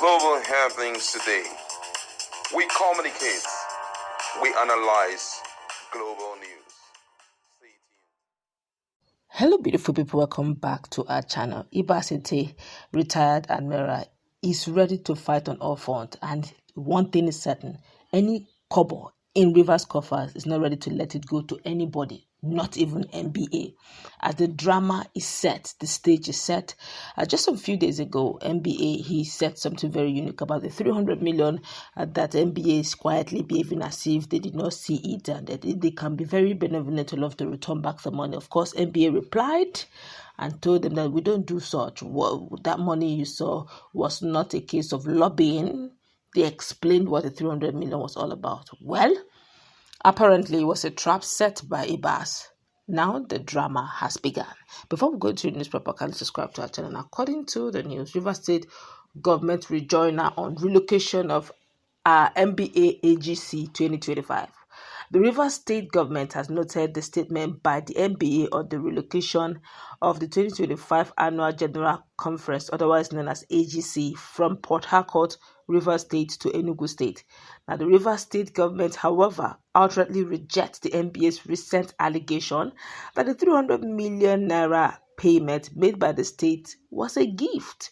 Global happenings today. We communicate. We analyze global news. Stay tuned. Hello, beautiful people. Welcome back to our channel. Ibas Ette, retired admiral, is ready to fight on all fronts. And one thing is certain: any kobo in Rivers coffers is not ready to let it go to anybody, not even NBA. As the drama is set, the stage is set. Just a few days ago, NBA, he said something very unique about the 300 million that NBA is quietly behaving as if they did not see it, and that they can be very benevolent to love to return back the money. Of course, NBA replied and told them that we don't do such. Well, that money you saw was not a case of lobbying. They explained what the 300 million was all about. Well, apparently it was a trap set by Ibas. Now the drama has begun. Before we go to the news proper, kindly subscribe to our channel. According to the news, Rivers State government rejoinder on relocation of NBA AGC 2025. The Rivers State government has noted the statement by the NBA on the relocation of the 2025 Annual General Conference, otherwise known as AGC, from Port Harcourt, Rivers State to Enugu State. Now, the Rivers State government, however, outrightly rejects the NBA's recent allegation that the 300 million naira payment made by the state was a gift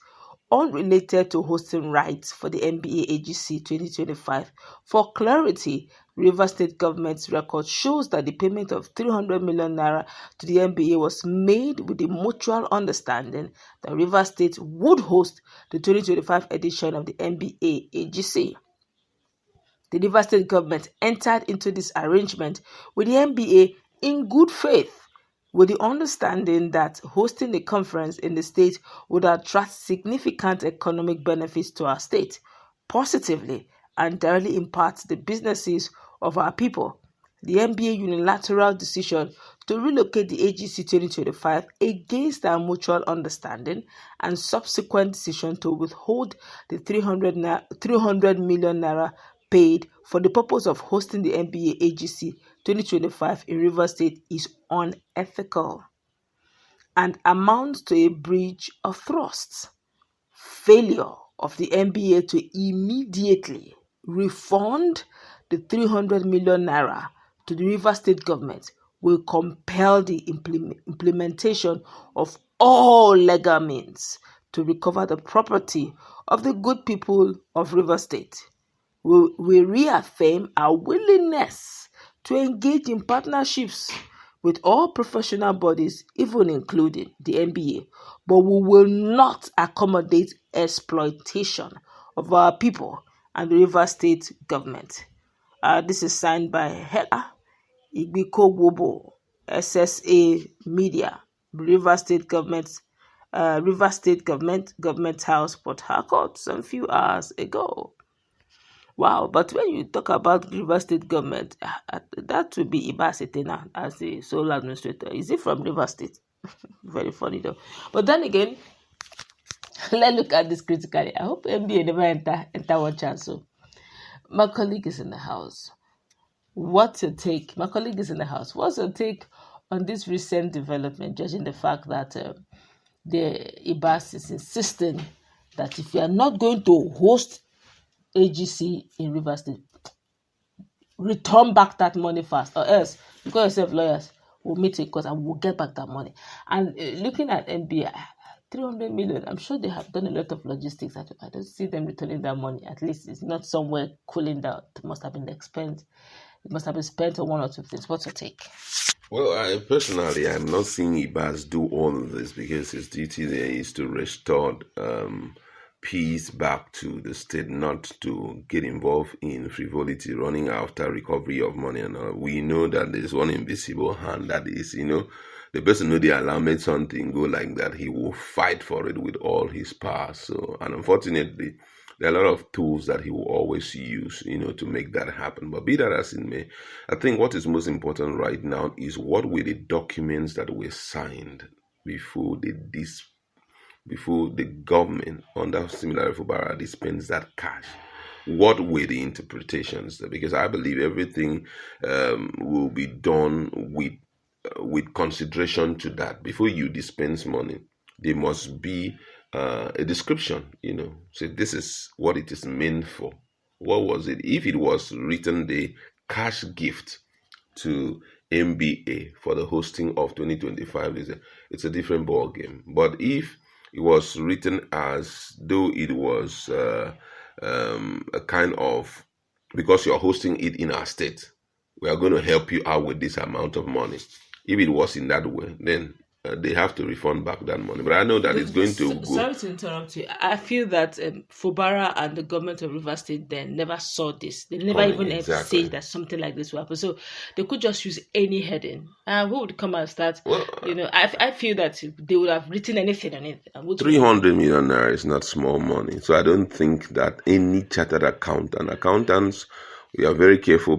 unrelated to hosting rights for the NBA AGC 2025. For clarity, Rivers State government's record shows that the payment of 300 million naira to the NBA was made with the mutual understanding that Rivers State would host the 2025 edition of the NBA AGC. The Rivers State government entered into this arrangement with the NBA in good faith, with the understanding that hosting the conference in the state would attract significant economic benefits to our state, positively and directly impact the businesses of our people. The NBA unilateral decision to relocate the AGC 2025 against our mutual understanding and subsequent decision to withhold the 300 million naira paid for the purpose of hosting the NBA AGC 2025 in Rivers State is unethical and amounts to a breach of trust. Failure of the NBA to immediately refund the 300 million naira to the Rivers State government will compel the implementation of all legal means to recover the property of the good people of Rivers State. We reaffirm our willingness to engage in partnerships with all professional bodies, even including the NBA, but we will not accommodate exploitation of our people and the Rivers State government. This is signed by Hela Igbiko Wobo, SSA Media, Rivers State Government Government House, Port Harcourt, some few hours ago. Wow, but when you talk about Rivers State government, that would be Ibas Ette now as the sole administrator. Is it from Rivers State? Very funny though. But then again, let's look at this critically. I hope NBA never enter one chance. So my colleague is in the house. What's your take? My colleague is in the house. What's your take on this recent development, judging the fact that the Ibas is insisting that if you are not going to host AGC in Rivers State, return back that money fast, or else you call yourself lawyers, we'll meet a court and we'll get back that money. And looking at NBA, 300 million, I'm sure they have done a lot of logistics. I don't see them returning that money. At least it's not somewhere cooling down. It must have been spent. It must have been spent on one or two things. What's your take? Well, personally, I'm not seeing Ibas do all of this because his duty there is to restore peace back to the state, not to get involved in frivolity, running after recovery of money. And we know that there's one invisible hand that is, the person who they allow made something go like that, he will fight for it with all his power. So, and unfortunately, there are a lot of tools that he will always use, to make that happen. But be that as it may, I think what is most important right now is what were the documents that were signed before the government under Similar Fubara dispense that cash. What were the interpretations? Because I believe everything will be done with consideration to that. Before you dispense money, there must be a description, say this is what it is meant for. What was it? If it was written the cash gift to NBA for the hosting of 2025, it's a different ball game. But if it was written as though it was a kind of, because you're hosting it in our state, we are going to help you out with this amount of money. If it was in that way, then they have to refund back that money. But I know that it's going to go. Sorry to interrupt you. I feel that Fubara and the government of Rivers State then never saw this. They never even said that something like this will happen. So they could just use any heading. Who would come and start? Well, I feel that they would have written anything on it. 300 million naira is not small money. So I don't think that any chartered accountants, we are very careful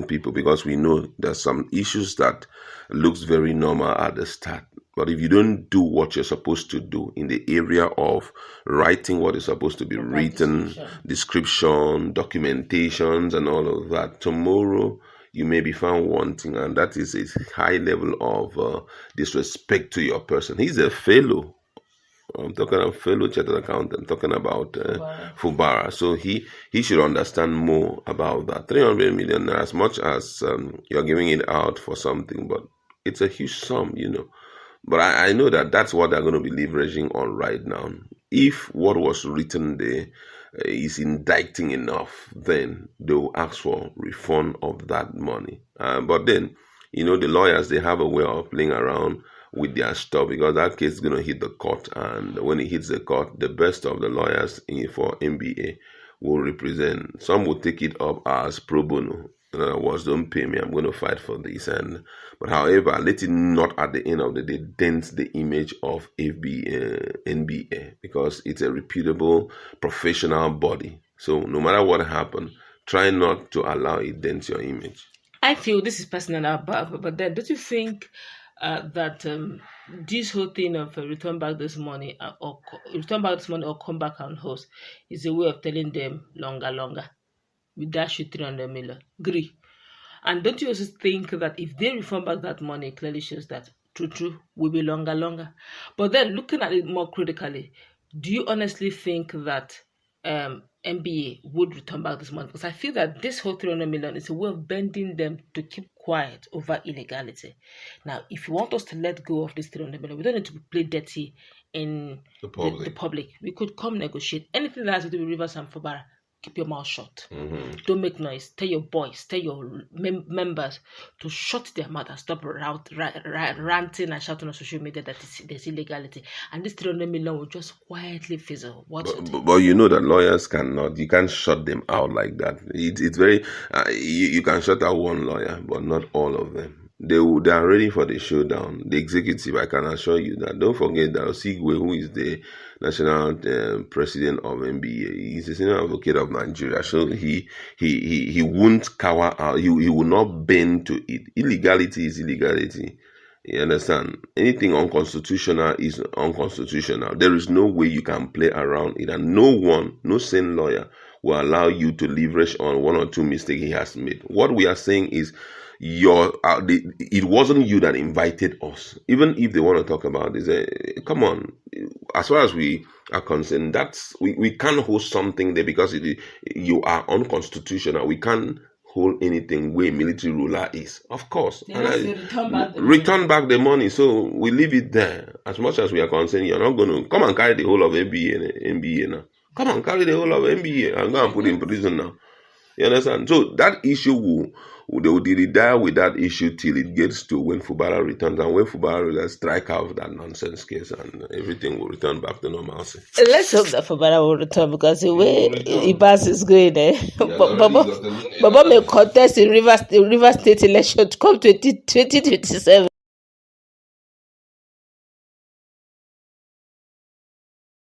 people, because we know there's some issues that looks very normal at the start. But if you don't do what you're supposed to do in the area of writing what is supposed to be written, description, documentations, and all of that, tomorrow you may be found wanting, and that is a high level of disrespect to your person. He's a fellow. I'm talking about fellow chartered accountant. I'm talking about Fubara. So he should understand more about that. 300 million, as much as you're giving it out for something, but it's a huge sum, But I know that that's what they're going to be leveraging on right now. If what was written there is indicting enough, then they will ask for refund of that money. But then, the lawyers, they have a way of playing around with their stuff, because that case is going to hit the court, and when it hits the court, the best of the lawyers for NBA will represent. Some will take it up as pro bono. In other words, don't pay me, I'm going to fight for this. But however, let it not at the end of the day dent the image of NBA, because it's a reputable professional body. So no matter what happens, try not to allow it dent your image. I feel this is personal, but then don't you think that this whole thing of return back this money or come back and host is a way of telling them longer. We dash you 300 million. Agree. And don't you also think that if they refund back that money, it clearly shows that true will be longer. But then looking at it more critically, do you honestly think that NBA would return back this money? Because I feel that this whole 300 million is a way of bending them to keep quiet over illegality. Now, if you want us to let go of this 300 million, we don't need to play dirty in the public. We could come negotiate. Anything that has to do with Rivers and Fubara, keep your mouth shut. Don't make noise. Tell your boys, tell your members to shut their mouth and stop ranting and shouting on social media that there's illegality. And this 300 million will just quietly fizzle. But you know that lawyers cannot. You can't shut them out like that. It's very. You can shut out one lawyer, but not all of them. They are ready for the showdown. The executive, I can assure you that. Don't forget that Osigwe, who is the national president of NBA, he's a senior advocate of Nigeria. So he won't cower out. He will not bend to it. Illegality is illegality. You understand? Anything unconstitutional is unconstitutional. There is no way you can play around it, and no sane lawyer will allow you to leverage on one or two mistakes he has made. What we are saying is, it wasn't you that invited us. Even if they want to talk about this, come on. As far as we are concerned, we can't host something there because you are unconstitutional. We can't hold anything where military ruler is. Of course, return back the money. So we leave it there. As much as we are concerned, you're not going to come and carry the whole of NBA now. Come and carry the whole of NBA and go and put it in prison now. You understand? So that issue they will die with that issue till it gets to when Fubara returns, and when Fubara will strike out that nonsense case, and everything will return back to normalcy. Let's hope that Fubara will return, because the way Ibas is going there, Baba may contest in Rivers State election to come 2027.